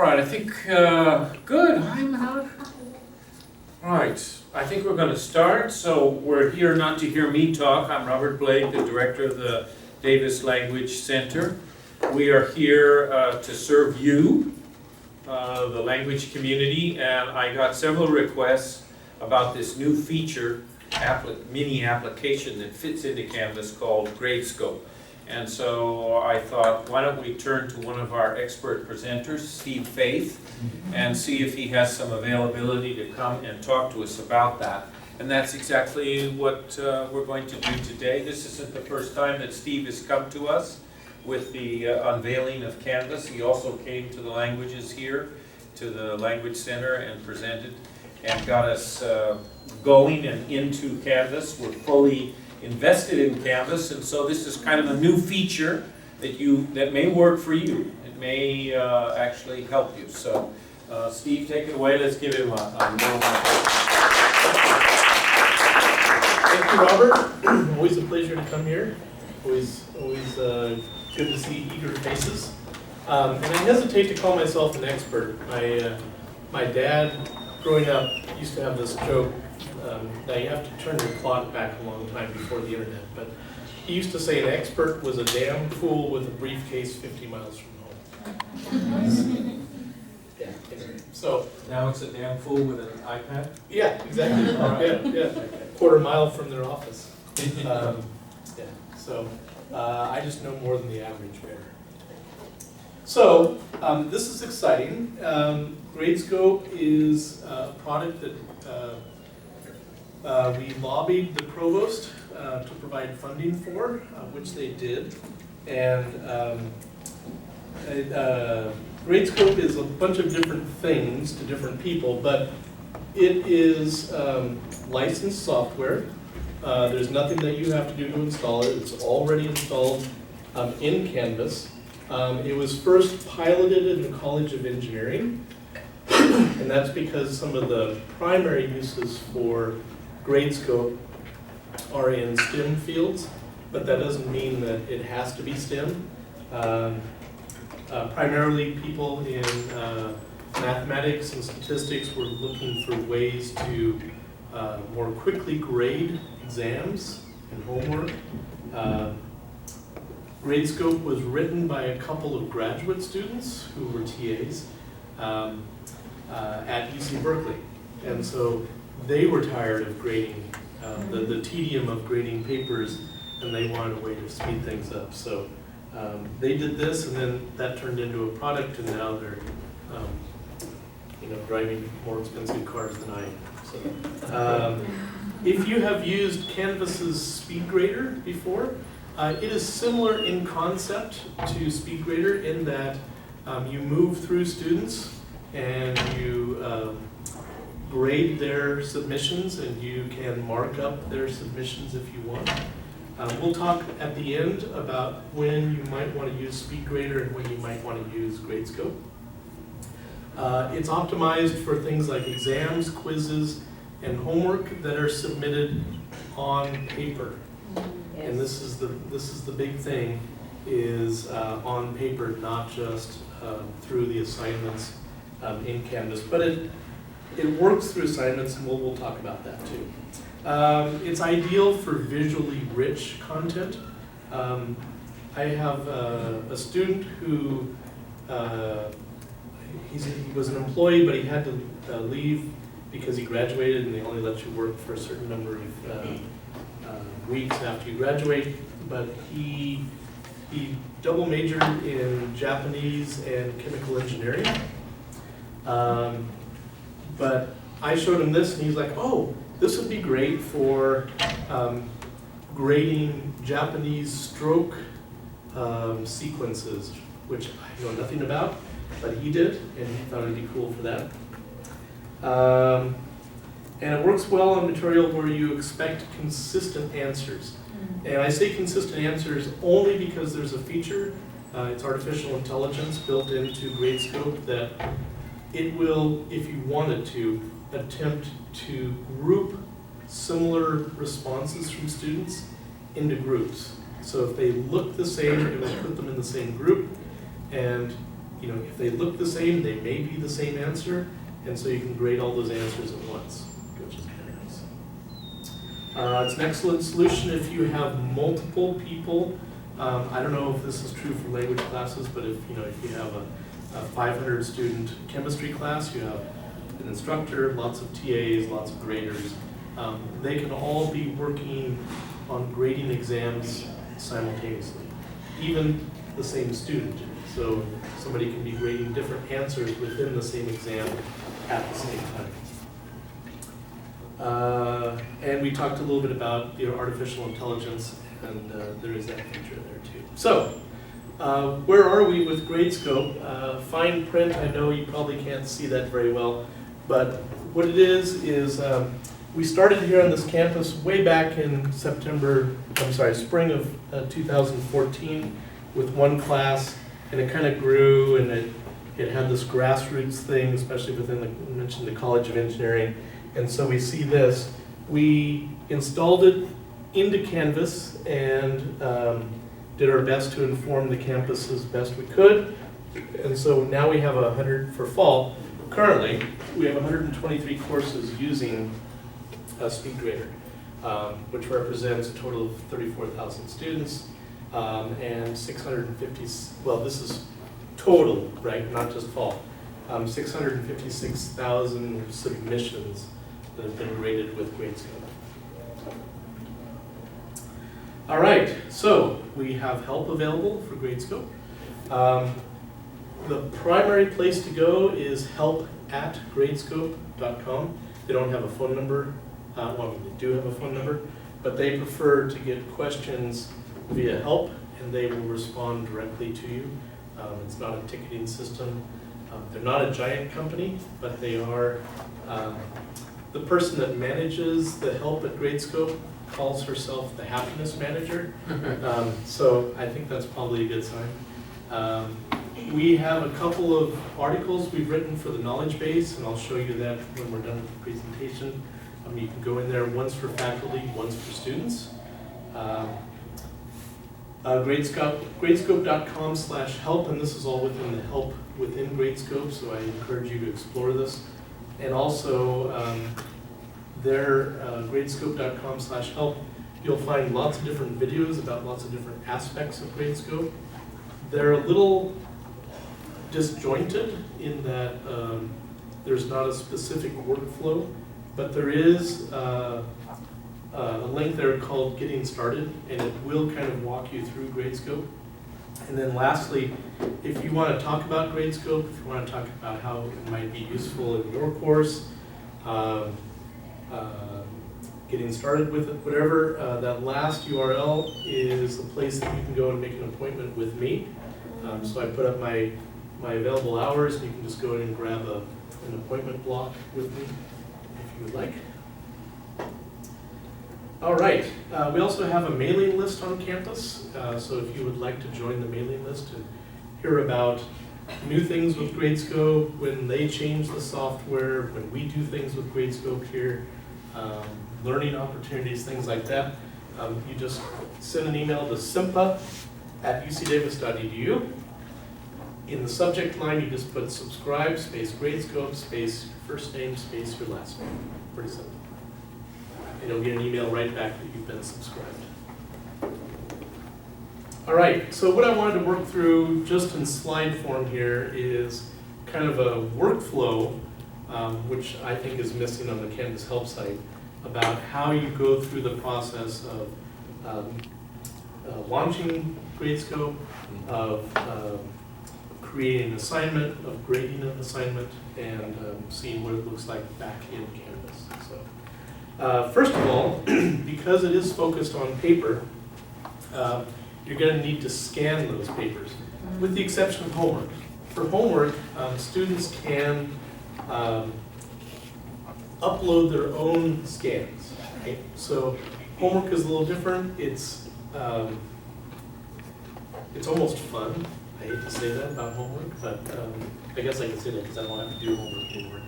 All right, I think, good, hi Matt. All right, I think we're gonna start. So we're here not to hear me talk. I'm Robert Blake, the director of the Davis Language Center. We are here to serve you, the language community, and I got several requests about this new feature, mini application that fits into Canvas called Gradescope. And so I thought, why don't we turn to one of our expert presenters, Steve Faith, and see if he has some availability to come and talk to us about that. And that's exactly what we're going to do today. This isn't the first time that Steve has come to us with the unveiling of Canvas. He also came to the languages here, to the Language Center, and presented and got us going and into Canvas. We're fully invested in Canvas, and so this is kind of a new feature that may work for you. It may actually help you. So, Steve, take it away. Let's give him a warm Thank you, Robert. Always a pleasure to come here. Always good to see eager faces. And I hesitate to call myself an expert. My dad, growing up, used to have this joke. Now you have to turn your clock back a long time before the internet, but he used to say an expert was a damn fool with a briefcase 50 miles from home. Yeah, anyway. So now it's a damn fool with an iPad? yeah, exactly. Yeah. Quarter mile from their office. Yeah. So I just know more than the average bear. So this is exciting. Gradescope is a product that we lobbied the provost to provide funding for, which they did. And Gradescope is a bunch of different things to different people, but it is licensed software. There's nothing that you have to do to install it. It's already installed in Canvas. It was first piloted in the College of Engineering, and that's because some of the primary uses for Gradescope are in STEM fields, but that doesn't mean that it has to be STEM. Primarily people in mathematics and statistics were looking for ways to more quickly grade exams and homework. Gradescope was written by a couple of graduate students who were TAs at UC Berkeley. And so they were tired of grading, the tedium of grading papers, and they wanted a way to speed things up. So they did this, and then that turned into a product, and now they're driving more expensive cars than I am. So, if you have used Canvas's SpeedGrader before, it is similar in concept to SpeedGrader in that you move through students and you grade their submissions, and you can mark up their submissions if you want. We'll talk at the end about when you might want to use SpeedGrader and when you might want to use Gradescope. It's optimized for things like exams, quizzes, and homework that are submitted on paper. Yes. And this is the big thing, is on paper, not just through the assignments in Canvas. But it works through assignments, and we'll talk about that too. It's ideal for visually rich content. I have a student who he was an employee, but he had to leave because he graduated, and they only let you work for a certain number of weeks after you graduate. But he double majored in Japanese and chemical engineering. But I showed him this, and he's like, "Oh, this would be great for grading Japanese stroke sequences," which I know nothing about, but he did, and he thought it'd be cool for that. And it works well on material where you expect consistent answers. And I say consistent answers only because there's a feature, it's artificial intelligence built into Gradescope, that it will, if you wanted to, attempt to group similar responses from students into groups. So if they look the same, it will put them in the same group. And if they look the same, they may be the same answer, and so you can grade all those answers at once, which is kind of nice. It's an excellent solution if you have multiple people. I don't know if this is true for language classes, but if you have a 500 student chemistry class, you have an instructor, lots of TAs, lots of graders. They can all be working on grading exams simultaneously, even the same student. So somebody can be grading different answers within the same exam at the same time. And we talked a little bit about artificial intelligence, and there is that feature there too. So where are we with Gradescope? Fine print, I know you probably can't see that very well, but what it is we started here on this campus way back in spring of 2014 with one class, and it kind of grew, and it had this grassroots thing, especially within I mentioned the College of Engineering. And so we see this. We installed it into Canvas and did our best to inform the campus as best we could. And so now we have 100 for fall. Currently, we have 123 courses using SpeedGrader, which represents a total of 34,000 students and 650, well, this is total, right, not just fall, 656,000 submissions that have been graded with Gradescope. All right, so we have help available for Gradescope. The primary place to go is help@gradescope.com. They don't have a phone number. Well, they do have a phone number, but they prefer to get questions via help, and they will respond directly to you. It's not a ticketing system. They're not a giant company, but they are. The person that manages the help at Gradescope calls herself the happiness manager. So I think that's probably a good sign. We have a couple of articles we've written for the knowledge base, and I'll show you that when we're done with the presentation. You can go in there, one's for faculty, one's for students. Gradescope.com/help, and this is all within the help within Gradescope, so I encourage you to explore this. And also, Gradescope.com/help, you'll find lots of different videos about lots of different aspects of Gradescope. They're a little disjointed in that there's not a specific workflow, but there is a link there called Getting Started, and it will kind of walk you through Gradescope. And then lastly, if you want to talk about Gradescope, if you want to talk about how it might be useful in your course, getting started with it, whatever, that last URL is the place that you can go and make an appointment with me. So I put up my available hours, and you can just go in and grab an appointment block with me if you would like. All right, we also have a mailing list on campus, so if you would like to join the mailing list to hear about new things with Gradescope, when they change the software, when we do things with Gradescope here, learning opportunities, things like that, you just send an email to simpa@ucdavis.edu. In the subject line, you just put subscribe, space Gradescope, space first name, space your last name. Pretty simple. And you'll get an email right back that you've been subscribed. All right, so what I wanted to work through just in slide form here is kind of a workflow, which I think is missing on the Canvas help site, about how you go through the process of launching Gradescope, of creating an assignment, of grading an assignment, and seeing what it looks like back in Canvas. So, first of all, because it is focused on paper, you're going to need to scan those papers, with the exception of homework. For homework, students can upload their own scans. Right? So homework is a little different. It's almost fun. I hate to say that about homework, but I guess I can say that because I don't have to do homework anymore.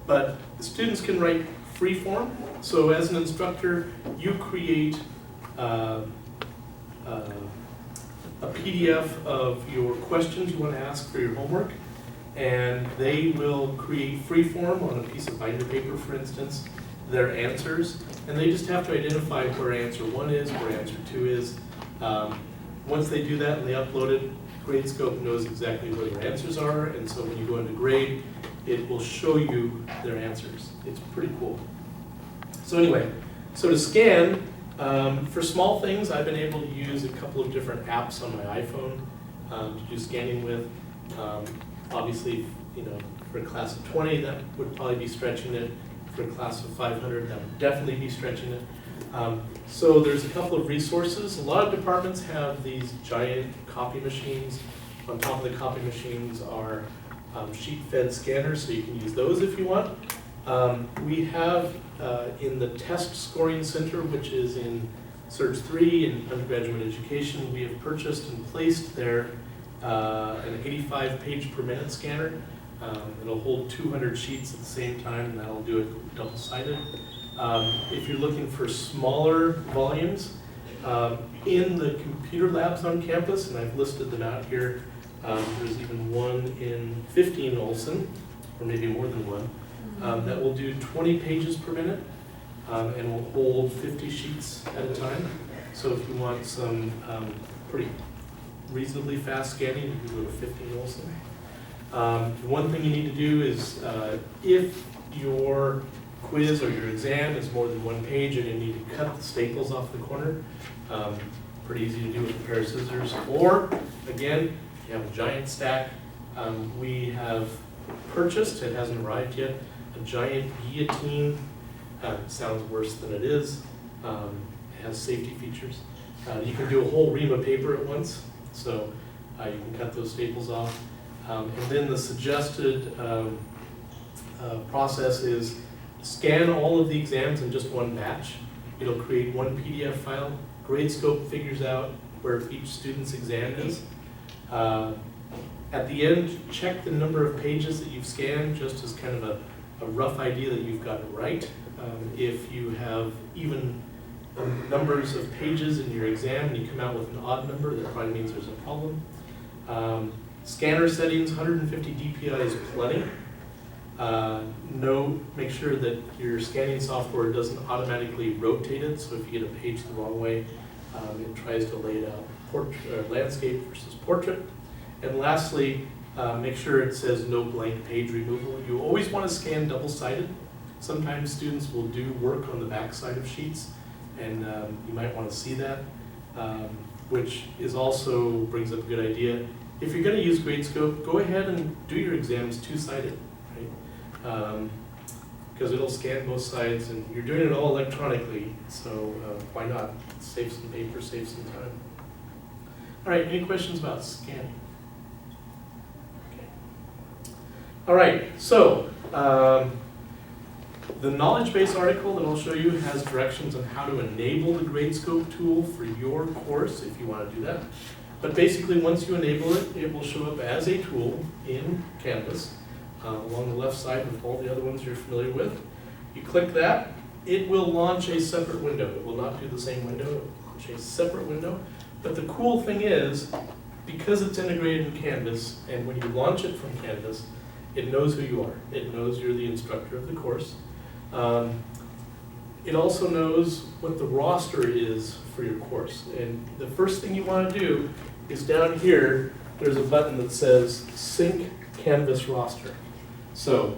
But students can write free form. So as an instructor, you create a a PDF of your questions you want to ask for your homework, and they will create freeform on a piece of binder paper, for instance, their answers, and they just have to identify where answer 1 is, where answer 2 is. Once they do that and they upload it, Gradescope knows exactly where their answers are, and so when you go into grade, it will show you their answers. It's pretty cool. So anyway, so to scan, for small things, I've been able to use a couple of different apps on my iPhone to do scanning with. Obviously, you know, for a class of 20, that would probably be stretching it. For a class of 500, that would definitely be stretching it. So there's a couple of resources. A lot of departments have these giant copy machines. On top of the copy machines are sheet-fed scanners, so you can use those if you want. We have in the test scoring center, which is in Surge 3 in undergraduate education, we have purchased and placed there an 85-page per minute scanner. It'll hold 200 sheets at the same time, and that'll do it double-sided. If you're looking for smaller volumes, in the computer labs on campus, and I've listed them out here, there's even one in 15 Olson, or maybe more than one, that will do 20 pages per minute, and will hold 50 sheets at a time. So if you want some pretty reasonably fast scanning, you can go to 15 Olson. One thing you need to do is, if your quiz or your exam is more than 1 page and you need to cut the staples off the corner, pretty easy to do with a pair of scissors. Or, again, if you have a giant stack, we have purchased, it hasn't arrived yet, a giant guillotine. It sounds worse than it is. It has safety features. You can do a whole ream of paper at once, so you can cut those staples off. And then the suggested process is scan all of the exams in just one batch. It'll create one PDF file. Gradescope figures out where each student's exam is. At the end, check the number of pages that you've scanned, just as kind of a rough idea that you've got it right. If you have even numbers of pages in your exam and you come out with an odd number, that probably means there's a problem. Scanner settings, 150 DPI is plenty. Make sure that your scanning software doesn't automatically rotate it, so if you get a page the wrong way, it tries to lay it out landscape versus portrait. And lastly, make sure it says no blank page removal. You always want to scan double-sided. Sometimes students will do work on the back side of sheets, and you might want to see that, which is also brings up a good idea. If you're going to use Gradescope, go ahead and do your exams two-sided, right? Because it'll scan both sides, and you're doing it all electronically, so why not? Save some paper, save some time. All right, any questions about scanning? Okay. All right, so the knowledge base article that I'll show you has directions on how to enable the Gradescope tool for your course, if you want to do that. But basically, once you enable it, it will show up as a tool in Canvas along the left side with all the other ones you're familiar with. You click that, it will launch a separate window. It will not do the same window, it will launch a separate window. But the cool thing is, because it's integrated in Canvas, and when you launch it from Canvas, it knows who you are. It knows you're the instructor of the course. It also knows what the roster is for your course. And the first thing you want to do is down here, there's a button that says Sync Canvas Roster. So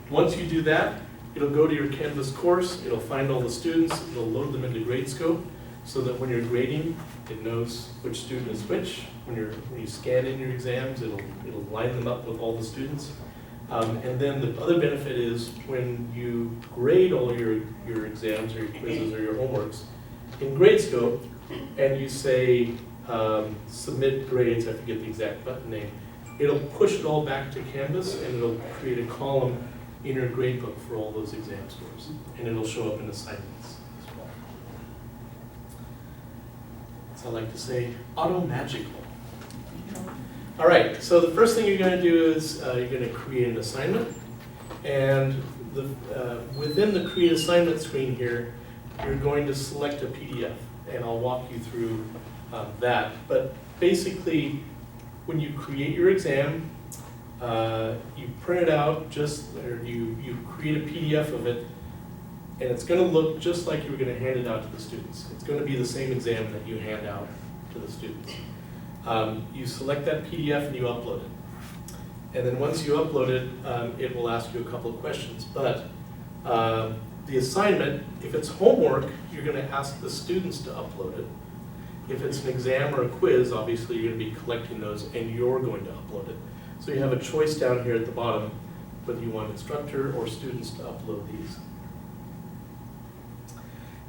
once you do that, it'll go to your Canvas course, it'll find all the students, it'll load them into Gradescope, so that when you're grading, it knows which student is which. When you scan in your exams, it'll line them up with all the students. And then the other benefit is when you grade all your exams or your quizzes or your homeworks in Gradescope, and you say submit grades, I forget the exact button name, it'll push it all back to Canvas, and it'll create a column in your gradebook for all those exam scores, and it'll show up in assignments as well. As I like to say, auto-magical. All right, so the first thing you're going to do is you're going to create an assignment, and within the create assignment screen here, you're going to select a PDF, and I'll walk you through that. But basically, when you create your exam, you print it out or you create a PDF of it, and it's gonna look just like you were gonna hand it out to the students. It's gonna be the same exam that you hand out to the students. You select that PDF and you upload it. And then once you upload it, it will ask you a couple of questions. But the assignment, if it's homework, you're gonna ask the students to upload it. If it's an exam or a quiz, obviously you're gonna be collecting those and you're going to upload it. So you have a choice down here at the bottom, whether you want instructor or students to upload these.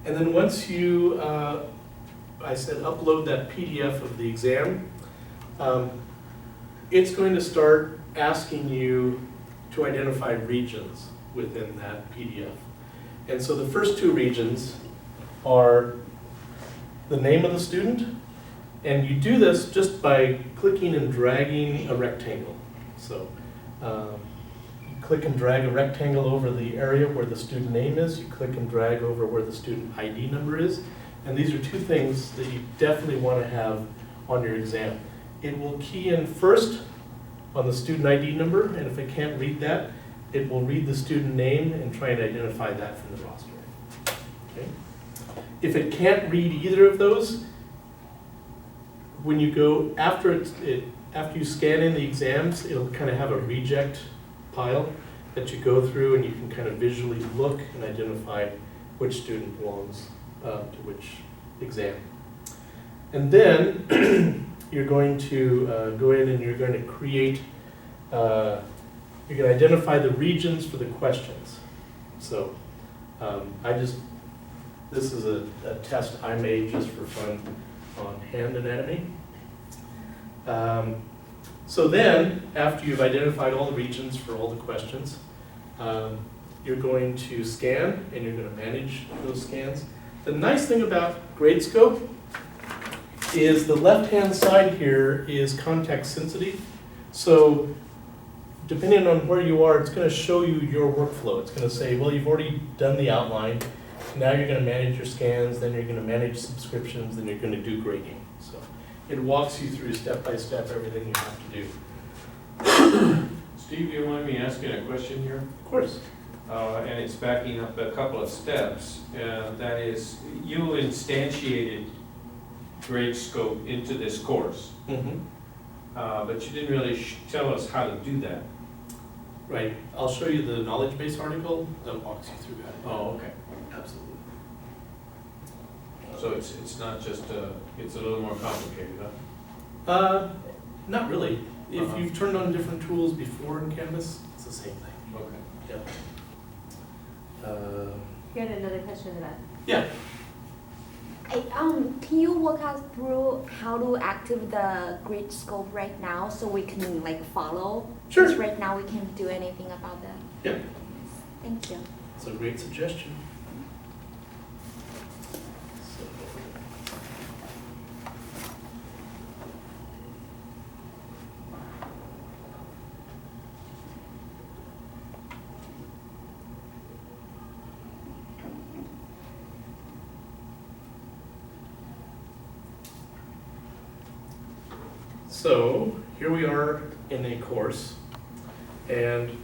And then once you, I said upload that PDF of the exam, it's going to start asking you to identify regions within that PDF. And so the first two regions are the name of the student, and you do this just by clicking and dragging a rectangle. So you click and drag a rectangle over the area where the student name is, you click and drag over where the student ID number is, and these are two things that you definitely want to have on your exam. It will key in first on the student ID number, and if it can't read that, it will read the student name and try and identify that from the roster. Okay? If it can't read either of those, when you go, after you scan in the exams, it'll kind of have a reject pile that you go through, and you can kind of visually look and identify which student belongs to which exam. And then you're going to go in and you're going to create, you're going to identify the regions for the questions. So this is a test I made just for fun on hand anatomy. So then, after you've identified all the regions for all the questions, you're going to scan and you're going to manage those scans. The nice thing about Gradescope is the left-hand side here is context sensitive. So depending on where you are, it's going to show you your workflow. It's going to say, well, you've already done the outline. Now you're going to manage your scans, then you're going to manage subscriptions, then you're going to do grading. So it walks you through step by step everything you have to do. Steve, you mind me asking a question here? Of course. And it's backing up a couple of steps. That is, you instantiated Gradescope into this course, but you didn't really tell us how to do that. Right. I'll show you the knowledge base article that walks you through that. Oh, okay. Absolutely. So it's not just, it's a little more complicated, huh? Not really. If you've turned on different tools before in Canvas, it's the same thing. Okay. Yep. You had another question about? Yeah. Can you walk us through how to activate the Gradescope right now so we can like follow? Sure. Because right now we can't do anything about that. Yep. Thank you. It's a great suggestion. So here we are in a course, and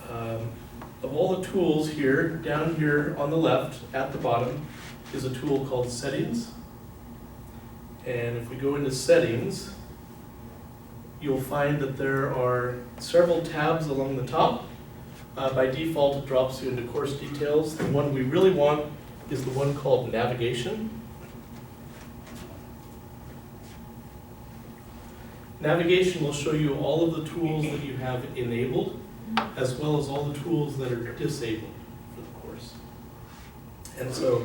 of all the tools here, down here on the left at the bottom is a tool called Settings. And if we go into Settings, you'll find that there are several tabs along the top. By default, it drops you into course details. The one we really want is the one called Navigation. Navigation will show you all of the tools that you have enabled, as well as all the tools that are disabled for the course. And so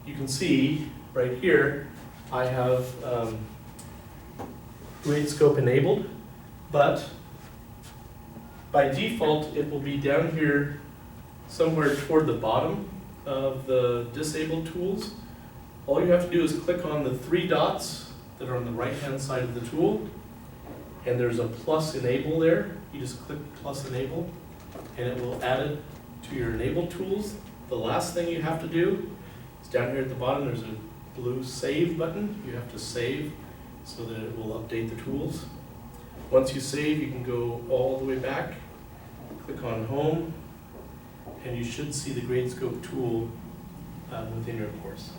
you can see right here, I have Gradescope enabled, but by default, it will be down here somewhere toward the bottom of the disabled tools. All you have to do is click on the three dots that are on the right-hand side of the tool, and there's a plus enable there. You just click plus enable, and it will add it to your enabled tools. The last thing you have to do is down here at the bottom, there's a blue save button. You have to save so that it will update the tools. Once you save, you can go all the way back, click on Home, and you should see the Gradescope tool within your course.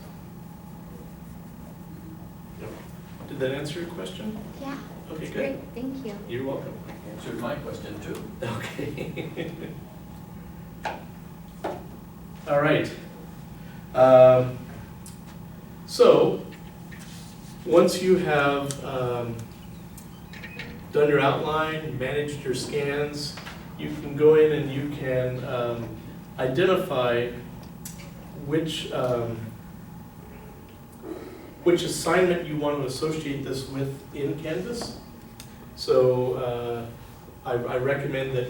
Yep. Did that answer your question? Yeah. Okay, good. Great, thank you. You're welcome. Answered my question too. Okay. All right. So, once you have done your outline, managed your scans, you can go in and you can identify which assignment you want to associate this with in Canvas. So I recommend that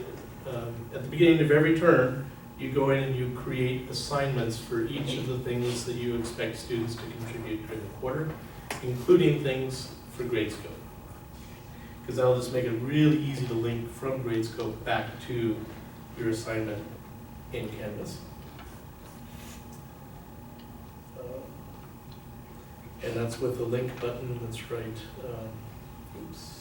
at the beginning of every term, you go in and you create assignments for each of the things that you expect students to contribute during the quarter, including things for Gradescope. Because that'll just make it really easy to link from Gradescope back to your assignment in Canvas. And that's with the link button, that's right. Oops.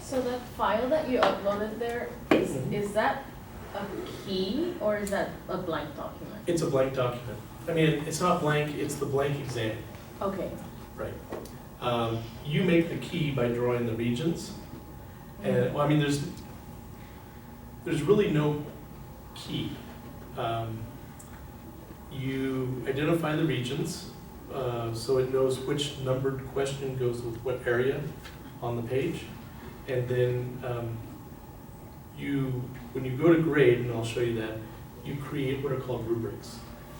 So that file that you uploaded there, is that a key or is that a blank document? It's a blank document. I mean, it's not blank, it's the blank exam. Okay. Right. You make the key by drawing the regions. And, well, I mean, there's really no key. You identify the regions, so it knows which numbered question goes with what area on the page. And then when you go to grade, and I'll show you that, you create what are called rubrics.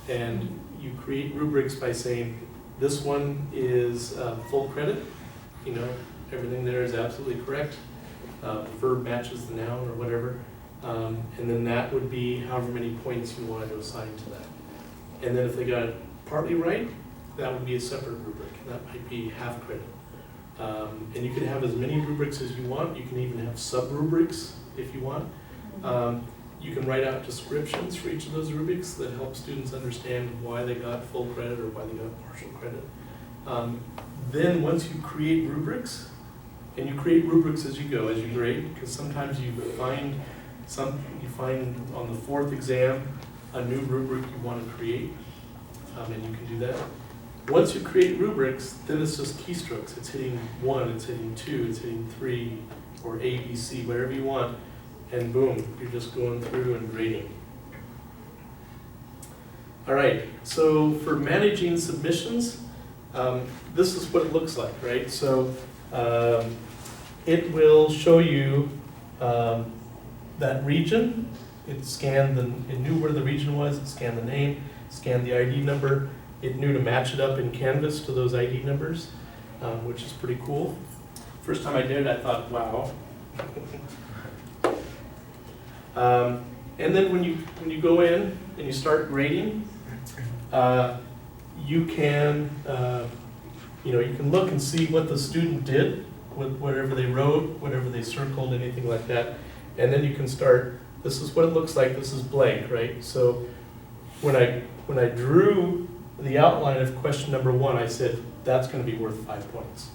And you create rubrics by saying, this one is full credit, you know, everything there is absolutely correct. Verb matches the noun or whatever. And then that would be however many points you wanted to assign to that. And then if they got it partly right, that would be a separate rubric. That might be half credit. And you can have as many rubrics as you want. You can even have sub-rubrics if you want. You can write out descriptions for each of those rubrics that help students understand why they got full credit or why they got partial credit. Then once you create rubrics, and you create rubrics as you go, as you grade, because sometimes you find on the fourth exam a new rubric you want to create, and you can do that. Once you create rubrics, then it's just keystrokes. It's hitting 1, it's hitting 2, it's hitting 3, or A, B, C, whatever you want, and boom, you're just going through and grading. All right, so for managing submissions, this is what it looks like, right? So it will show you that region. It knew where the region was, it scanned the name, scanned the ID number. It knew to match it up in Canvas to those ID numbers, which is pretty cool. First time I did it, I thought, wow. And then when you go in and you start grading, you can you can look and see what the student did with whatever they wrote, whatever they circled, anything like that, and then you can start. This is what it looks like. This is blank, right? So when I drew the outline of question number 1, I said that's going to be worth 5 points.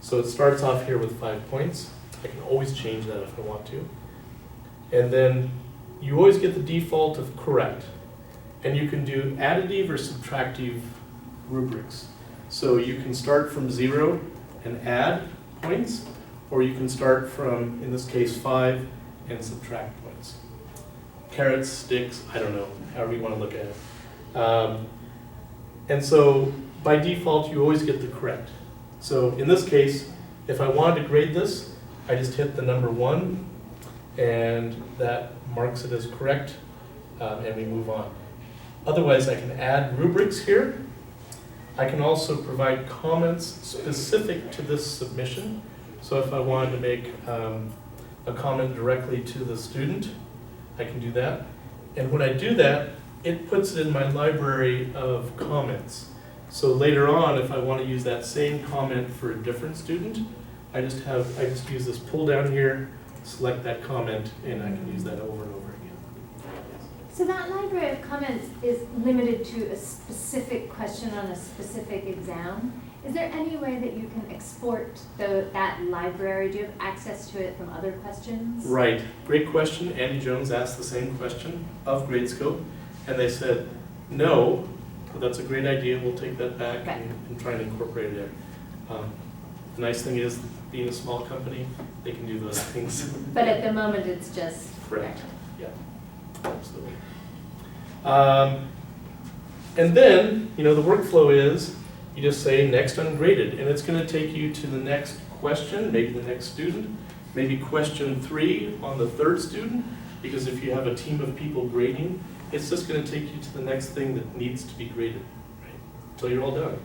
So it starts off here with 5 points. I can always change that if I want to. And then you always get the default of correct. And you can do additive or subtractive rubrics. So you can start from 0 and add points, or you can start from, in this case, 5 and subtract points. Carrots, sticks, I don't know, however you want to look at it. And so by default, you always get the correct. So in this case, if I wanted to grade this, I just hit the number 1, and that marks it as correct, and we move on. Otherwise, I can add rubrics here. I can also provide comments specific to this submission. So if I wanted to make a comment directly to the student, I can do that. And when I do that, it puts it in my library of comments. So later on, if I want to use that same comment for a different student, I just use this pull down here, select that comment, and I can use that over and over again. So that library of comments is limited to a specific question on a specific exam. Is there any way that you can export that library? Do you have access to it from other questions? Right, great question. Andy Jones asked the same question of Gradescope, and they said, no, but that's a great idea, we'll take that back Okay. and try and incorporate it in. The nice thing is, being a small company, they can do those things. But at the moment, it's just. Correct. Yeah, absolutely. And then, the workflow is, you just say next ungraded, and it's gonna take you to the next question, maybe the next student, maybe question 3 on the 3rd student, because if you have a team of people grading, it's just gonna take you to the next thing that needs to be graded, right, until you're all done.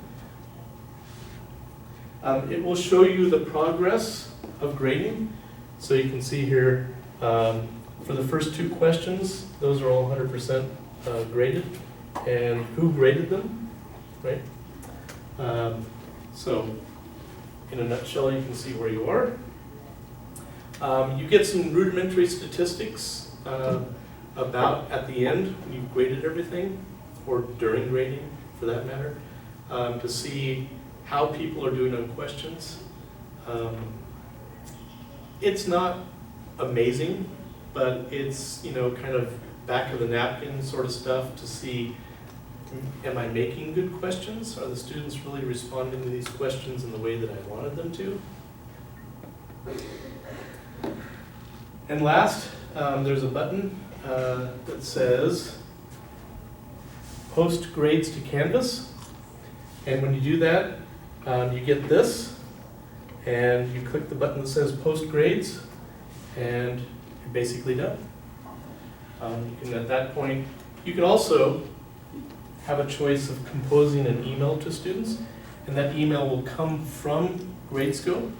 It will show you the progress of grading, so you can see here, for the first 2 questions, those are all 100% graded, and who graded them, right? So, in a nutshell, you can see where you are. You get some rudimentary statistics about at the end when you've graded everything, or during grading for that matter, to see how people are doing on questions. It's not amazing, but it's kind of back of the napkin sort of stuff to see, am I making good questions? Are the students really responding to these questions in the way that I wanted them to? And last, there's a button that says post grades to Canvas. And when you do that, you get this, and you click the button that says post grades, and you're basically done. You can, at that point, you can also have a choice of composing an email to students, and that email will come from Gradescope.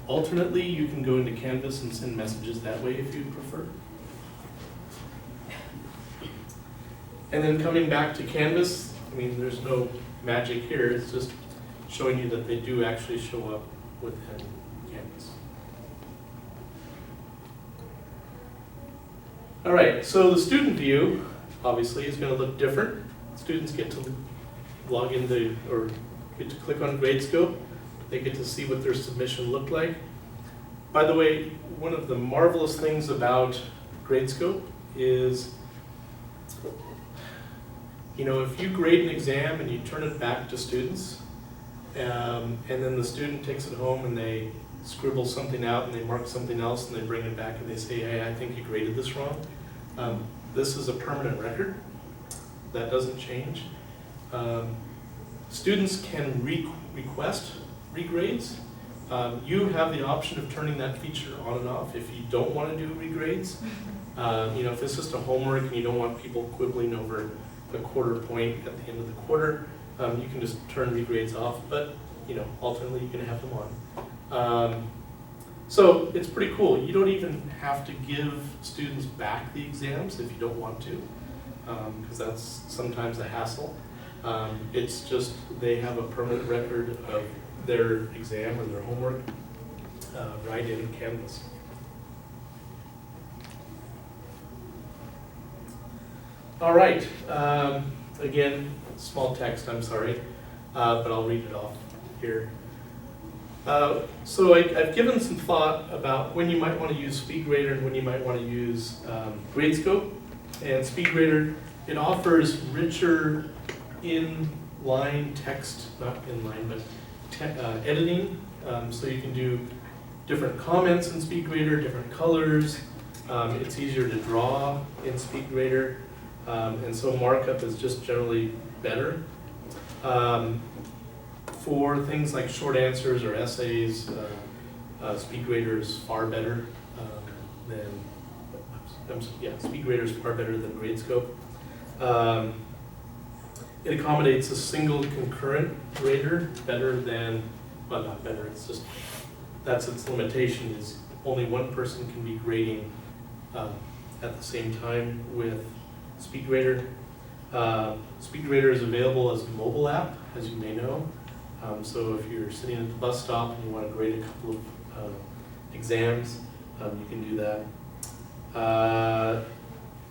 Alternately, you can go into Canvas and send messages that way if you prefer. And then coming back to Canvas, there's no magic here, it's just showing you that they do actually show up within Canvas. All right, so the student view, obviously, is going to look different. Students get to log into, or get to click on Gradescope. They get to see what their submission looked like. By the way, one of the marvelous things about Gradescope is, if you grade an exam and you turn it back to students, and then the student takes it home and they scribble something out and they mark something else and they bring it back and they say, hey, I think you graded this wrong. This is a permanent record. That doesn't change. Students can request regrades. You have the option of turning that feature on and off if you don't want to do regrades. If it's just a homework and you don't want people quibbling over a quarter point at the end of the quarter, you can just turn regrades off, but alternately you can have them on. So it's pretty cool. You don't even have to give students back the exams if you don't want to, because that's sometimes a hassle. It's just they have a permanent record of their exam or their homework right in Canvas. All right, again, small text, I'm sorry, but I'll read it off here. So I've given some thought about when you might want to use SpeedGrader and when you might want to use Gradescope. And SpeedGrader, it offers richer in-line text, not in-line, but editing. So you can do different comments in SpeedGrader, different colors. It's easier to draw in SpeedGrader. And so markup is just generally better. For things like short answers or essays, SpeedGrader is far better SpeedGrader is far better than Gradescope. It accommodates a single concurrent grader better than, well, not better, it's just, that's its limitation, is only one person can be grading at the same time with SpeedGrader. SpeedGrader is available as a mobile app, as you may know. So if you're sitting at the bus stop and you want to grade a couple of exams, you can do that.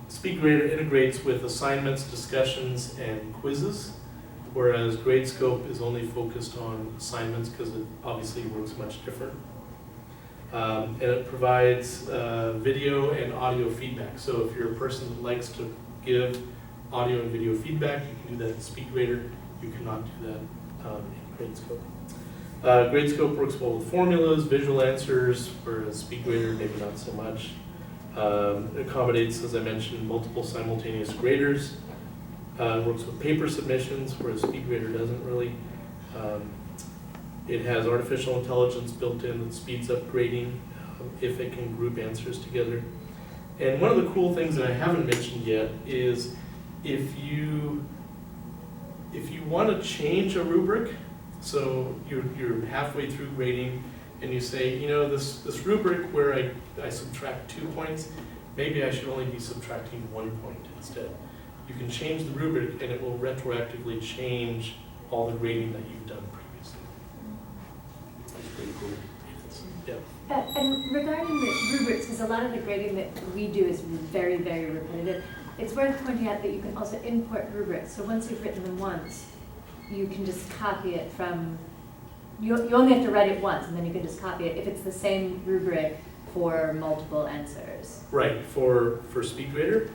SpeedGrader integrates with assignments, discussions, and quizzes, whereas Gradescope is only focused on assignments because it obviously works much different. And it provides video and audio feedback. So if you're a person that likes to give audio and video feedback, you can do that in SpeedGrader. You cannot do that in Gradescope. Gradescope works well with formulas, visual answers, whereas SpeedGrader maybe not so much. It accommodates, as I mentioned, multiple simultaneous graders. Works with paper submissions, whereas SpeedGrader doesn't really. It has artificial intelligence built in that speeds up grading if it can group answers together. And one of the cool things that I haven't mentioned yet is if you want to change a rubric, so you're halfway through grading and you say, you know, this rubric where I subtract 2 points, maybe I should only be subtracting 1 point instead. You can change the rubric and it will retroactively change all the grading that you've done previously. That's pretty cool. Yeah. And regarding the rubrics, because a lot of the grading that we do is very, very repetitive, it's worth pointing out that you can also import rubrics. So once you've written them once, you can just copy it from, you only have to write it once and then you can just copy it if it's the same rubric for multiple answers. Right, for SpeedGrader,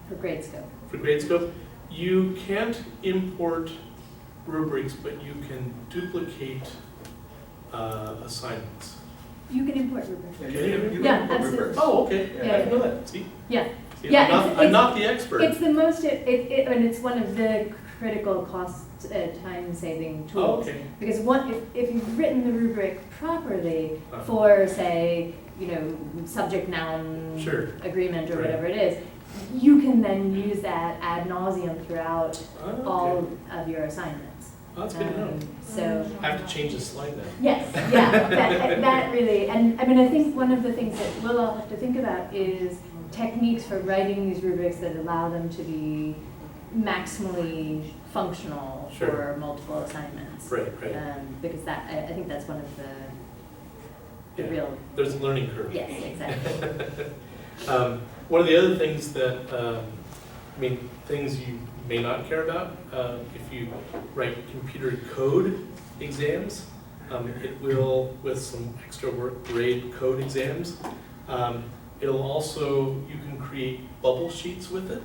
For Gradescope. for Gradescope, you can't import rubrics, but you can duplicate assignments. You can import rubrics. You Yeah, can import absolutely. rubrics. Oh, okay, Yeah, I didn't know that, see? Yeah. See, Yeah, I'm not the expert. It's the most, I mean, it's one of the critical cost, time-saving Oh, tools. okay. Because if you've written the rubric properly Uh-huh. for, say, you know, subject noun Sure. agreement or Right. whatever it is, you can then use that ad nauseum throughout Oh, okay. all of your assignments. Oh, that's good to know. So. I have to change the slide now. Yes, yeah, that really, and I mean, I think one of the things that we'll all have to think about is techniques for writing these rubrics that allow them to be maximally functional Sure. for multiple assignments. Right, right. Because that, I think that's one of the Yeah. real, There's a learning curve. yes, exactly. One of the other things that, I mean, things you may not care about, if you write computer code exams, it will, with some extra work, grade code exams. It'll also, you can create bubble sheets with it,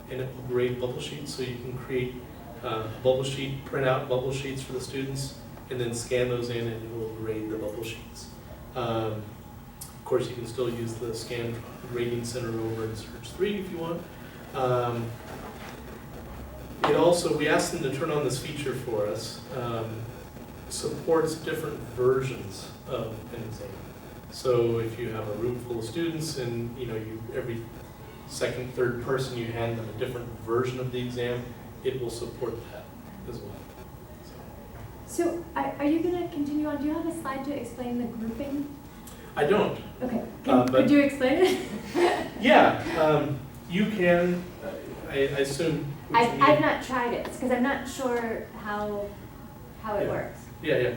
and it will grade bubble sheets, so you can create a bubble sheet, print out bubble sheets for the students, and then scan those in and it will grade the bubble sheets. Of course, you can still use the scan grading center over in Search 3 if you want. It also, we asked them to turn on this feature for us, supports different versions of an exam. So if you have a room full of students and you know every second, third person you hand them a different version of the exam, it will support that as well. So are you going to continue on? Do you have a slide to explain the grouping? I don't. Okay, But- could you explain it? Yeah, you can, I assume. what you mean- I've not tried it, because I'm not sure how it Yeah. works. Yeah.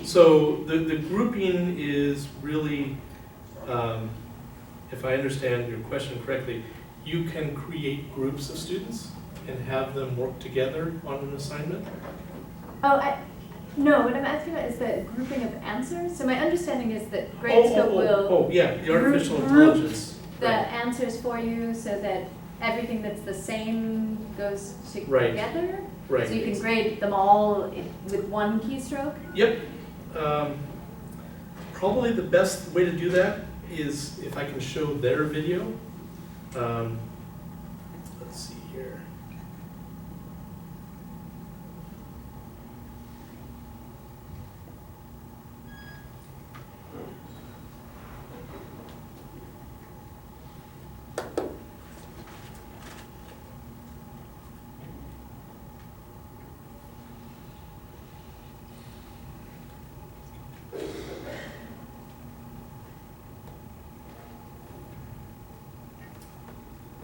So the grouping is really, if I understand your question correctly, you can create groups of students and have them work together on an assignment? No, what I'm asking about is the grouping of answers. So my understanding is that Gradescope will Oh, yeah, the artificial group intelligence. the Right. answers for you so that everything that's the same goes Right. together? Right. So you can grade them all with one keystroke? Yep. Probably the best way to do that is if I can show their video. Let's see here.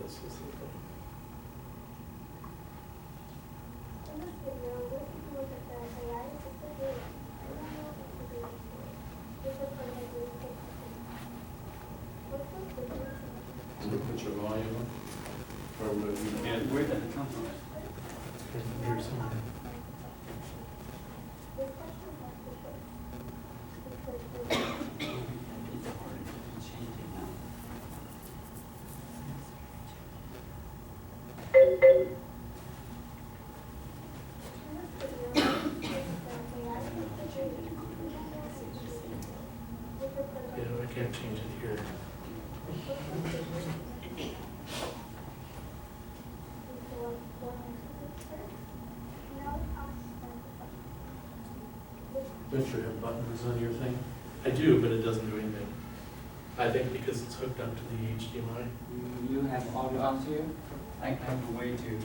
This is the thing. where we can, where did it come from? Here somewhere. Yeah, I can't change it here. Don't you have buttons on your thing? I do, but it doesn't do anything. I think because it's hooked up to the HDMI. You have audio out here? I have a way to,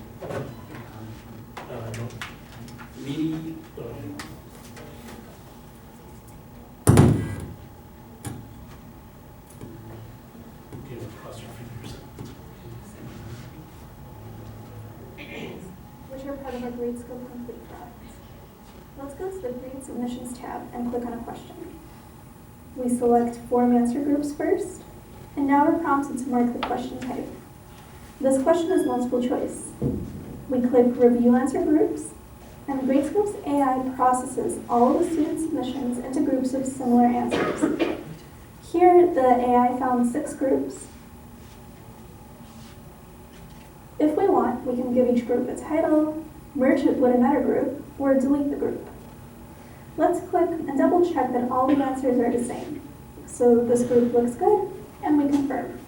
No. MIDI, Okay, cross your fingers. Which are part of our Gradescope Complete product. Let's go to the Grade Submissions tab and click on a question. We select form answer groups first, and now we're prompted to mark the question type. This question is multiple choice. We click Review Answer Groups, and Gradescope's AI processes all of the student submissions into groups of similar answers. Here, the AI found 6 groups. If we want, we can give each group a title, merge it with another group, or delete the group. Let's click and double check that all the answers are the same. So this group looks good, and we confirm.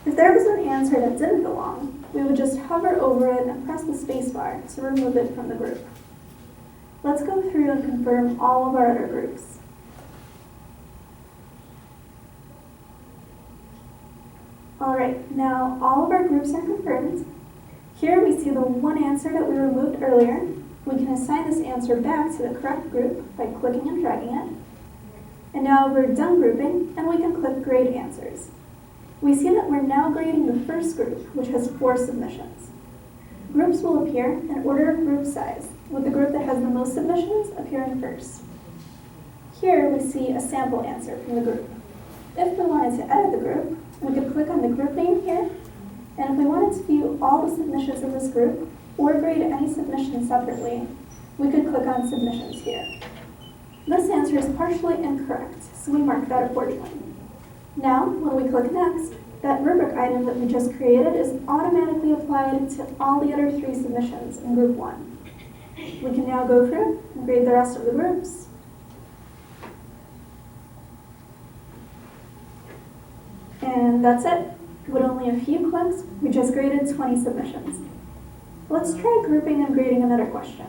If there was an answer that didn't belong, we would just hover over it and press the spacebar to remove it from the group. Let's go through and confirm all of our other groups. Alright, now all of our groups are confirmed. Here we see the one answer that we removed earlier. We can assign this answer back to the correct group by clicking and dragging it. And now we're done grouping, and we can click Grade Answers. We see that we're now grading the first group, which has 4 submissions. Groups will appear in order of group size, with the group that has the most submissions appearing first. Here we see a sample answer from the group. If we wanted to edit the group, we could click on the group name here, and if we wanted to view all the submissions in this group, or grade any submission separately, we could click on Submissions here. This answer is partially incorrect, so we mark that accordingly. Now, when we click Next, that rubric item that we just created is automatically applied to all the other 3 submissions in Group 1. We can now go through and grade the rest of the groups. And that's it. With only a few clicks, we just graded 20 submissions. Let's try grouping and grading another question.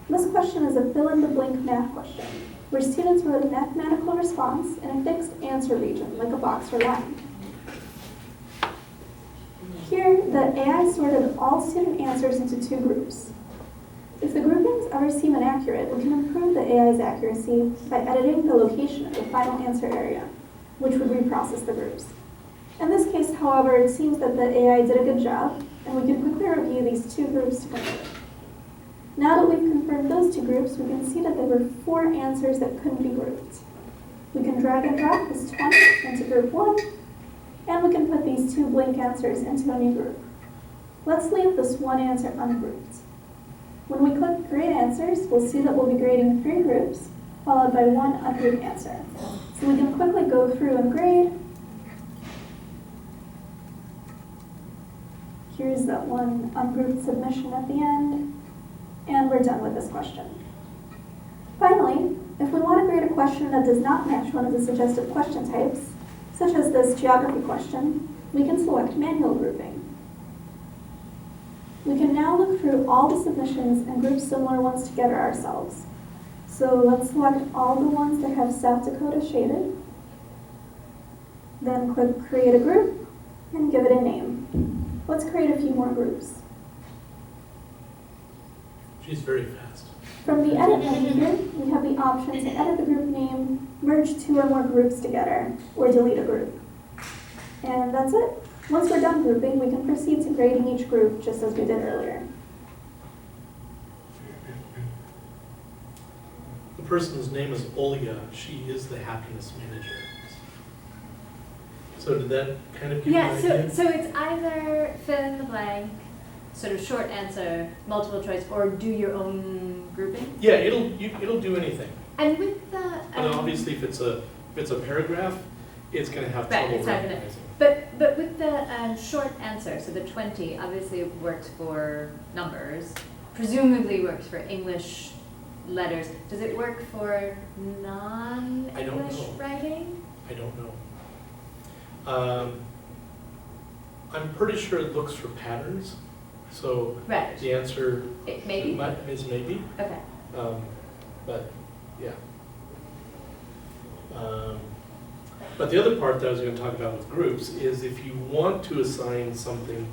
This question is a fill-in-the-blank math question, where students wrote a mathematical response in a fixed answer region, like a box or line. Here, the AI sorted all student answers into 2 groups. If the groupings ever seem inaccurate, we can improve the AI's accuracy by editing the location of the final answer area, which would reprocess the groups. In this case, however, it seems that the AI did a good job, and we can quickly review these 2 groups to compare. Now that we've confirmed those 2 groups, we can see that there were 4 answers that couldn't be grouped. We can drag and drop this 20 into Group 1, and we can put these 2 blank answers into a new group. Let's leave this one answer ungrouped. When we click Grade Answers, we'll see that we'll be grading 3 groups, followed by 1 ungrouped answer. So we can quickly go through and grade. Here's that one ungrouped submission at the end, and we're done with this question. Finally, if we want to grade a question that does not match one of the suggested question types, such as this geography question, we can select manual grouping. We can now look through all the submissions and group similar ones together ourselves. So let's select all the ones that have South Dakota shaded, then click Create a Group, and give it a name. Let's create a few more groups. She's very fast. From the Edit menu here, we have the option to edit the group name, merge 2 or more groups together, or delete a group. And that's it. Once we're done grouping, we can proceed to grading each group just as we did earlier. The person's name is Olga. She is the happiness manager. So did that kind of give Yeah, you an idea? so it's either fill in the blank, sort of short answer, multiple choice, or do your own grouping. Yeah, it'll do anything. And with the But obviously, if it's a paragraph, it's going to have Right, trouble it's not gonna- recognizing. but with the short answer, so the 20 obviously works for numbers, presumably works for English letters. Does it work for non-English know. writing? I don't know. I'm pretty sure it looks for patterns. So Right. the answer Maybe. is maybe. Okay. But yeah. But the other part that I was going to talk about with groups is if you want to assign something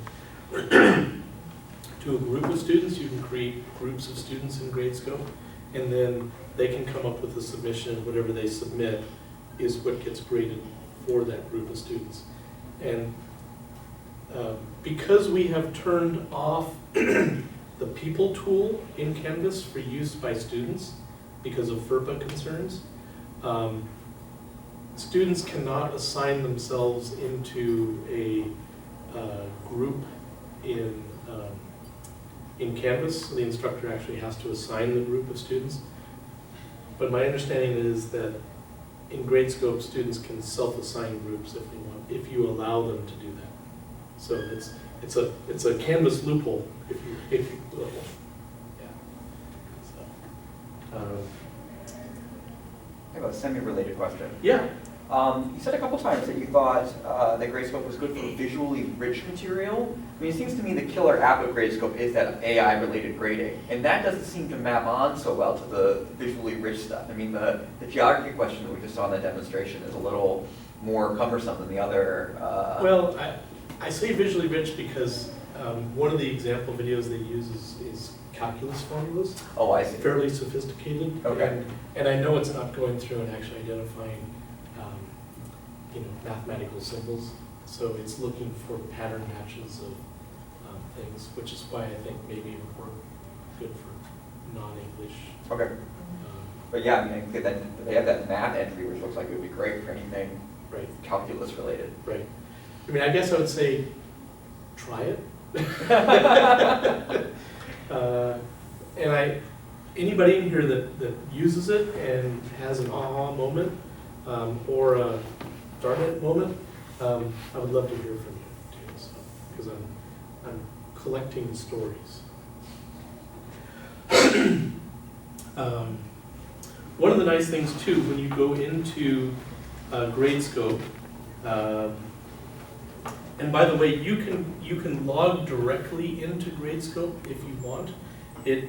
to a group of students, you can create groups of students in Gradescope, and then they can come up with a submission. Whatever they submit is what gets graded for that group of students. And because we have turned off the people tool in Canvas for use by students because of FERPA concerns, students cannot assign themselves into a group in Canvas. So the instructor actually has to assign the group of students. But my understanding is that in Gradescope, students can self-assign groups if they want, if you allow them to do that. So it's a Canvas loophole, if you will. Yeah. So, I have a semi-related question. yeah. You said a couple times that you thought that Gradescope was good for visually rich material. I mean, it seems to me the killer app of Gradescope is that AI-related grading, and that doesn't seem to map on so well to the visually rich stuff. I mean, the geography question that we just saw in that demonstration is a little more cumbersome than the other. Well, I say visually rich because one of the example videos they use is calculus formulas. Oh, I see. Fairly sophisticated. Okay. And I know it's not going through and actually identifying mathematical symbols. So it's looking for pattern matches of things, which is why I think maybe it would work good for non-English. Okay. But yeah, I mean, they have that math entry, which looks like it would be great for anything Right. calculus related. Right. I mean, I guess I would say try it. And anybody in here that uses it and has an aha moment or a darn it moment, I would love to hear from you too, because I'm collecting stories. One of the nice things too, when you go into Gradescope, and by the way, you can log directly into Gradescope if you want. Let's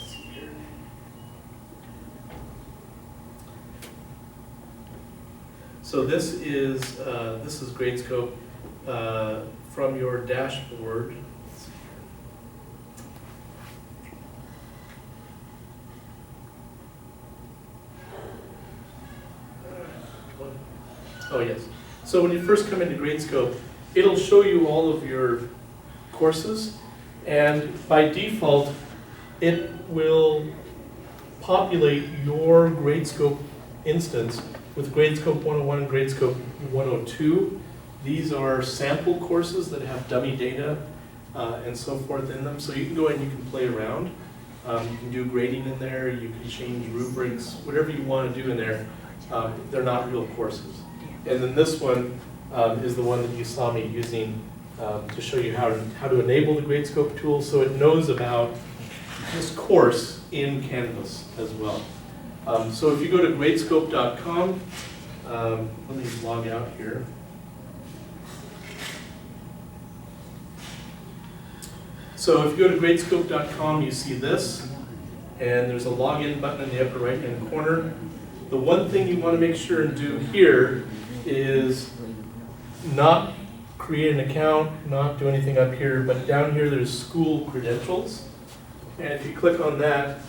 see here. So this is Gradescope from your dashboard. Let's see here. Oh yes. So when you first come into Gradescope, it'll show you all of your courses, and by default, it will populate your Gradescope instance with Gradescope 101 and Gradescope 102. These are sample courses that have dummy data and so forth in them, so you can go in and you can play around. You can do grading in there, you can change rubrics, whatever you want to do in there. They're not real courses. And then this one is the one that you saw me using to show you how to enable the Gradescope tool so it knows about this course in Canvas as well. So if you go to gradescope.com, let me log out here. So if you go to gradescope.com, you see this, and there's a login button in the upper right-hand corner. The one thing you want to make sure and do here is not create an account, not do anything up here, but down here there's school credentials. And if you click on that,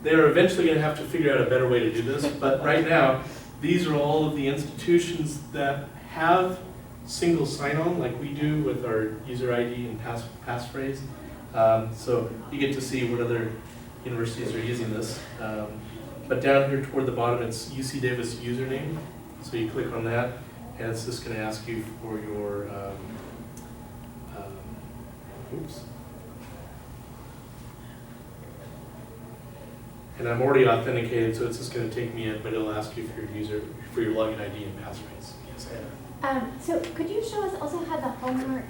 they're eventually going to have to figure out a better way to do this, but right now, these are all of the institutions that have single sign-on like we do with our user ID and passphrase. So you get to see what other universities are using this. But down here toward the bottom, it's UC Davis username. So you click on that, and it's just going to ask you for your, oops. And I'm already authenticated, so it's just going to take me in, but it'll ask you for your user, for your login ID and passwords. Yes, Anna. So could you show us also how the homework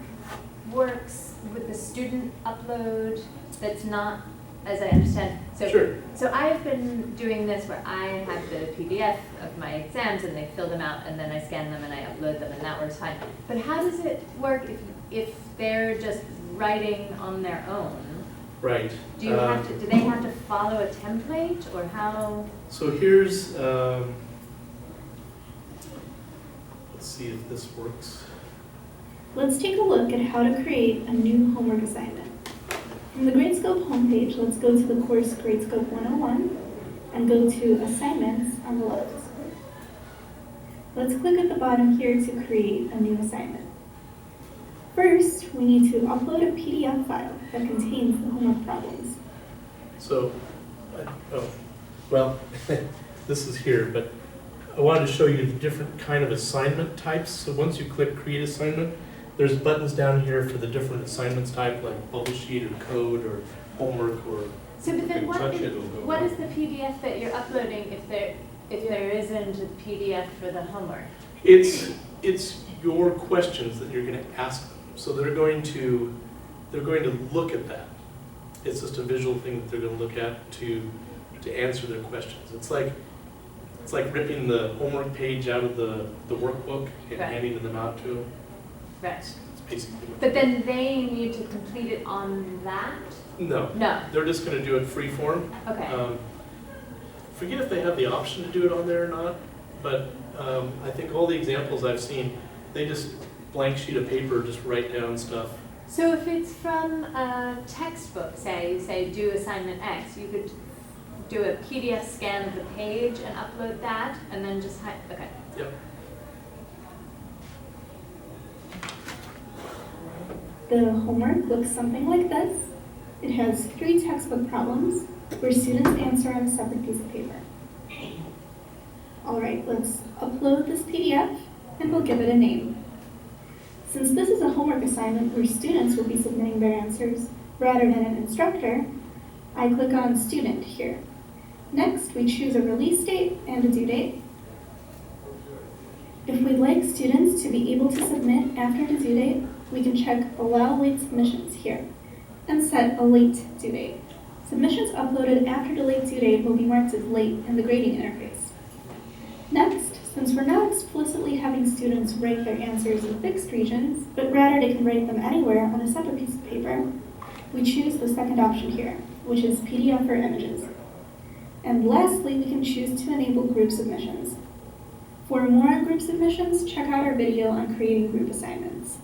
works with the student upload that's not, as I understand? So, Sure. So I've been doing this where I have the PDF of my exams and they fill them out and then I scan them and I upload them and that works fine. But how does it work if they're just writing on their own? Right. Do they have to follow a template or how? So here's, let's see if this works. Let's take a look at how to create a new homework assignment. From the Gradescope homepage, let's go to the course Gradescope 101 and go to Assignments on the left. Let's click at the bottom here to create a new assignment. First, we need to upload a PDF file that contains the homework problems. So, well, this is here, but I wanted to show you the different kind of assignment types. So once you click Create Assignment, there's buttons down here for the different assignments type, like bubble sheet or code or homework or. So but then Touch it, it'll go. what is the PDF that you're uploading if there isn't a PDF for the homework? It's your questions that you're going to ask them. So they're going to look at that. It's just a visual thing that they're going to look at to answer their questions. It's like ripping the homework page out of the workbook and Right. handing them out to them. Right. It's basically what But then they need to complete it on that? no, No. they're just going to do it free form. Okay. Forget if they have the option to do it on there or not, but I think all the examples I've seen, they just blank sheet of paper, just write down stuff. So if it's from a textbook, say, you say do assignment X, you could do a PDF scan of the page and upload that, and then just okay. Yep. The homework looks something like this. It has 3 textbook problems where students answer on a separate piece of paper. All right, let's upload this PDF and we'll give it a name. Since this is a homework assignment where students will be submitting their answers rather than an instructor, I click on Student here. Next, we choose a release date and a due date. If we'd like students to be able to submit after the due date, we can check Allow Late Submissions here and set a late due date. Submissions uploaded after the late due date will be marked as late in the grading interface. Next, since we're not explicitly having students write their answers in fixed regions, but rather they can write them anywhere on a separate piece of paper, we choose the second option here, which is PDF or images. And lastly, we can choose to enable group submissions. For more on group submissions, check out our video on creating group assignments.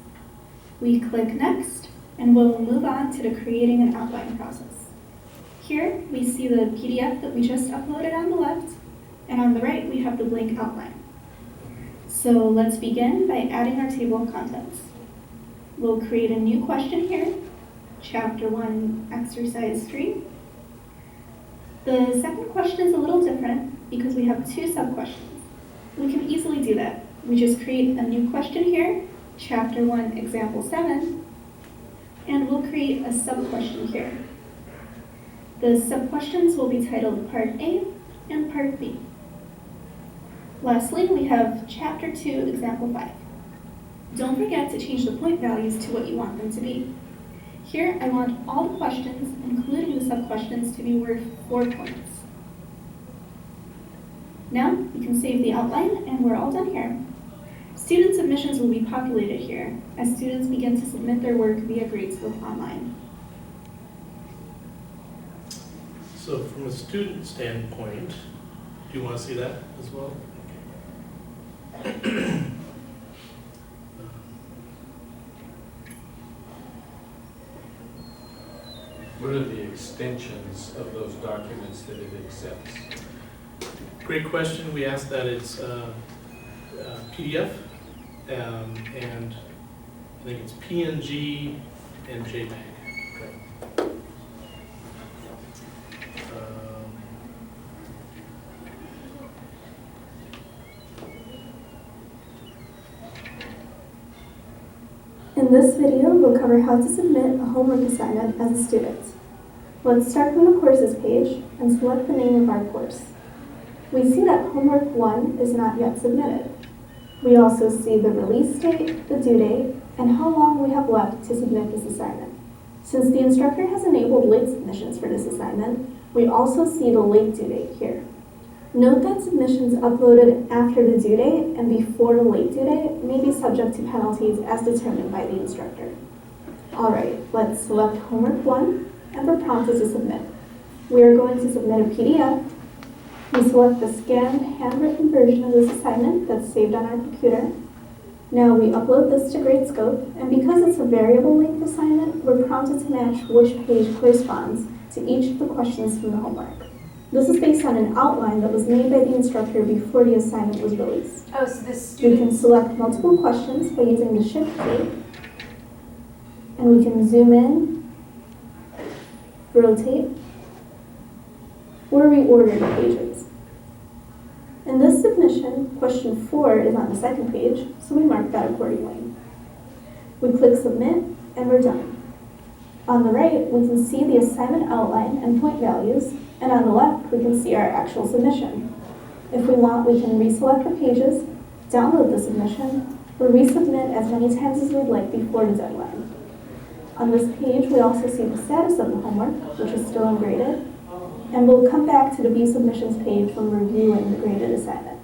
We click Next, and we'll move on to the creating an outline process. Here, we see the PDF that we just uploaded on the left, and on the right, we have the blank outline. So let's begin by adding our table of contents. We'll create a new question here, Chapter 1, Exercise 3. The second question is a little different because we have 2 sub-questions. We can easily do that. We just create a new question here, Chapter 1, Example 7, and we'll create a sub-question here. The sub-questions will be titled Part A and Part B. Lastly, we have Chapter 2, Example 5. Don't forget to change the point values to what you want them to be. Here, I want all the questions, including the sub-questions, to be worth 4 points. Now, we can save the outline, and we're all done here. Student submissions will be populated here as students begin to submit their work via Gradescope Online. So from a student standpoint, do you want to see that as well? What are the extensions of those documents that it accepts? Great question. We asked that it's PDF, and I think it's PNG and JPEG. In this video, we'll cover how to submit a homework assignment as a student. Let's start from the courses page and select the name of our course. We see that homework 1 is not yet submitted. We also see the release date, the due date, and how long we have left to submit this assignment. Since the instructor has enabled late submissions for this assignment, we also see the late due date here. Note that submissions uploaded after the due date and before the late due date may be subject to penalties as determined by the instructor. Alright, let's select homework 1 and we're prompted to submit. We are going to submit a PDF. We select the scanned handwritten version of this assignment that's saved on our computer. Now we upload this to Gradescope, and because it's a variable length assignment, we're prompted to match which page corresponds to each of the questions from the homework. This is based on an outline that was made by the instructor before the assignment was released. Oh, so the We can students, select multiple questions by using the Shift key, and we can zoom in, rotate, or reorder the pages. In this submission, question 4 is on the second page, so we mark that accordingly. We click Submit, and we're done. On the right, we can see the assignment outline and point values, and on the left, we can see our actual submission. If we want, we can reselect the pages, download the submission, or resubmit as many times as we'd like before the deadline. On this page, we also see the status of the homework, which is still ungraded, and we'll come back to the View Submissions page when reviewing the graded assignment.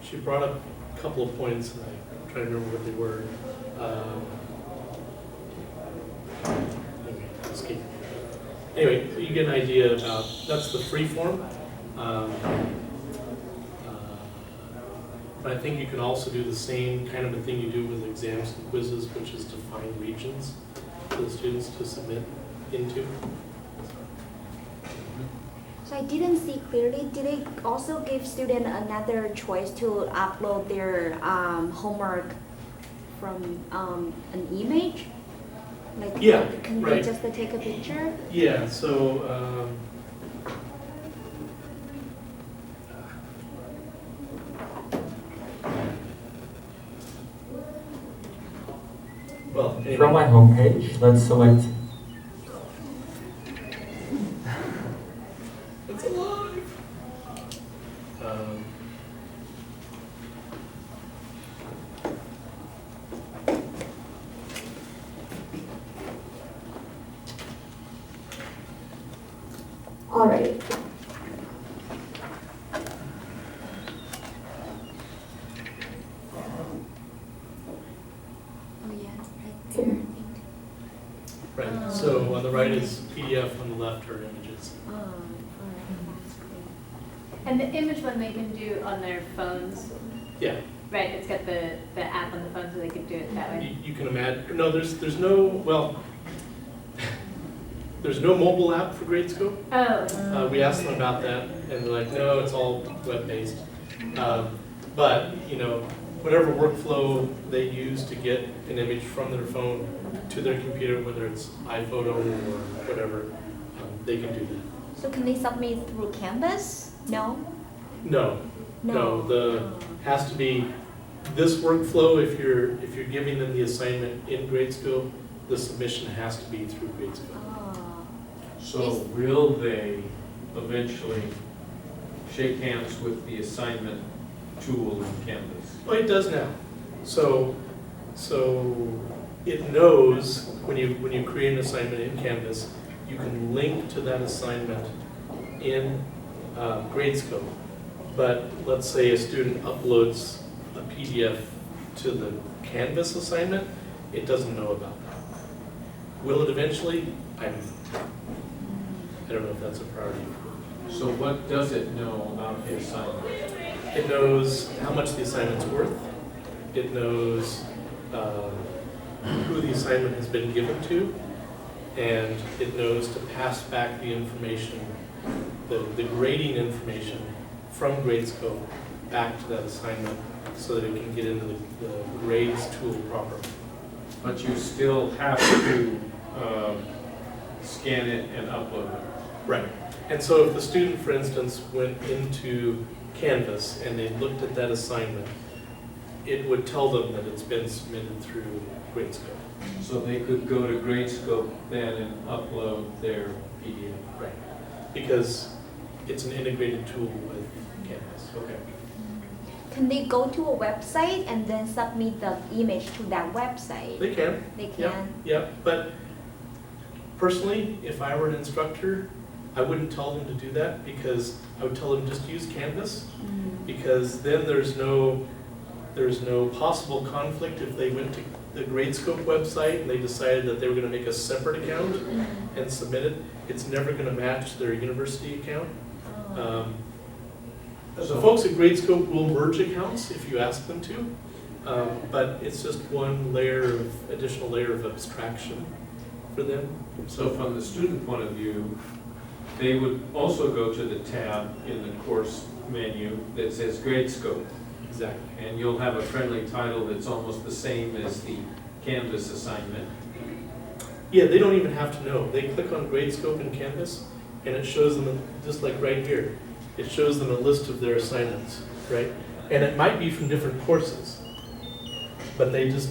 She brought up a couple of points, and I'm trying to remember what they were. Anyway, you get an idea about, that's the free form. But I think you can also do the same kind of a thing you do with exams and quizzes, which is to find regions for the students to submit into. So I didn't see clearly. Did they also give student another choice to upload their homework from an image? Like, Yeah, can right. they just take a picture? Yeah, so well, anyway. From my homepage, let's select. It's alive. All right. Oh yeah, right there. I think. Right, so on the right is PDF, on the left are images. Alright. and the image one they can do on their phones, Yeah, right? It's got the app on the phone so they can do it that way. you can imagine, no, there's no, well, there's no mobile app for Gradescope. Oh, We asked them about that, and they're like, no, it's all web-based. But, you know, whatever workflow they use to get an image from their phone to their computer, whether it's iPhoto or whatever, they can do that. So can they submit through Canvas? No. No, the has to be this workflow. If you're giving them the assignment in Gradescope, the submission has to be through Gradescope. Oh. So will they eventually shake hands with the assignment tool in Canvas? Well, it does now. So it knows when you create an assignment in Canvas, you can link to that assignment in Gradescope. But let's say a student uploads a PDF to the Canvas assignment, it doesn't know about that. Will it eventually? I don't know if that's a priority. So what does it know about the assignment? It knows how much the assignment's worth. It knows who the assignment has been given to, and it knows to pass back the information, the grading information from Gradescope back to that assignment so that it can get into the grades tool properly. But you still have to scan it and upload it. Right. And so if the student, for instance, went into Canvas and they looked at that assignment, it would tell them that it's been submitted through Gradescope. So they could go to Gradescope then and upload their PDF. Right. Because it's an integrated tool with Canvas. Okay. Can they go to a website and then submit the image to that website? They can. They Yep. can. Yep. But personally, if I were an instructor, I wouldn't tell them to do that because I would tell them just use Canvas because then there's no possible conflict if they went to the Gradescope website and they decided that they were going to make a separate account and submit it. It's never going to match their university account. The folks at Gradescope will merge accounts if you ask them to, but it's just one additional layer of abstraction for them. So from the student point of view, they would also go to the tab in the course menu that says Gradescope. Exactly. And you'll have a friendly title that's almost the same as the Canvas assignment. Yeah, they don't even have to know. They click on Gradescope in Canvas, and it shows them, just like right here, it shows them a list of their assignments, right? And it might be from different courses, but they just,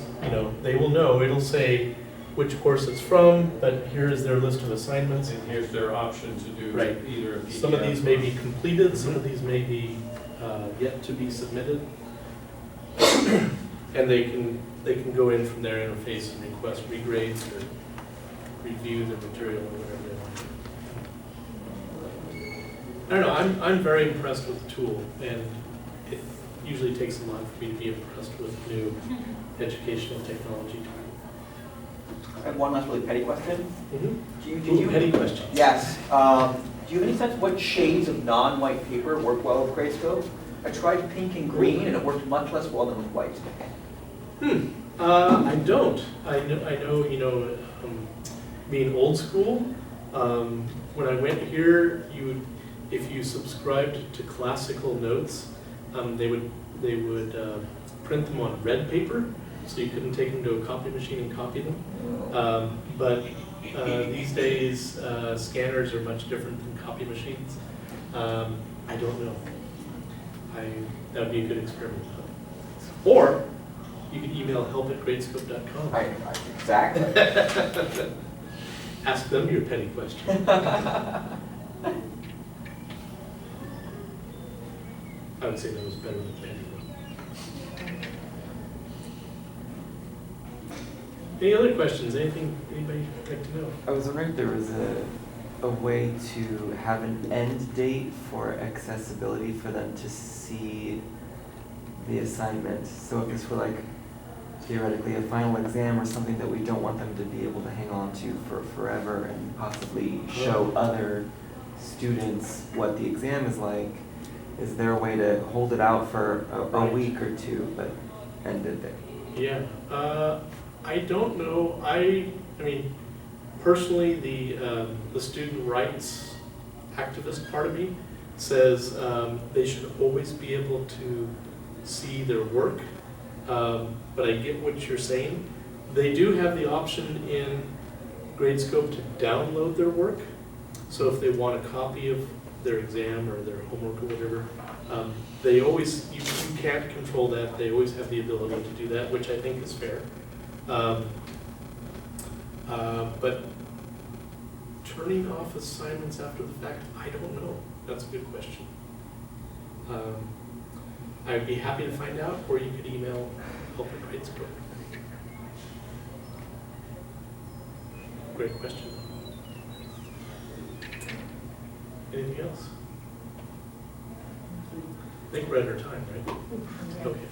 they will know. It'll say which course it's from, but here is their list of assignments. And here's their option to do Right. either a PDF. Some of these may be completed, some of these may be yet to be submitted. And they can go in from their interface and request regrades or review the material or whatever they want. I don't know, I'm very impressed with the tool, and it usually takes a lot for me to be impressed with new educational technology. I have one last really petty question. Ooh, petty questions. Yes. Do you have any sense of what shades of non-white paper work well with Gradescope? I tried pink and green, and it worked much less well than with white. I don't. I know, being old school, when I went here, if you subscribed to classical notes, they would print them on red paper, so you couldn't take them to a copy machine and copy them. But these days, scanners are much different than copy machines. I don't know. That would be a good experiment. Or you could email help@gradescope.com. Exactly. Ask them your petty question. I would say that was better than petty. Any other questions? Anything anybody would like to know? I was wondering if there was a way to have an end date for accessibility for them to see the assignment. So if this were like theoretically a final exam or something that we don't want them to be able to hang on to for forever and possibly show other students what the exam is like, is there a way to hold it out for a week or two but end it there? Yeah, I don't know. I mean, personally, the student rights activist part of me says they should always be able to see their work. But I get what you're saying. They do have the option in Gradescope to download their work. So if they want a copy of their exam or their homework or whatever, they always, you can't control that. They always have the ability to do that, which I think is fair. But turning off assignments after the fact, I don't know. That's a good question. I'd be happy to find out, or you could email help@Gradescope. Great question. Anything else? I think we're at our time, right? Okay.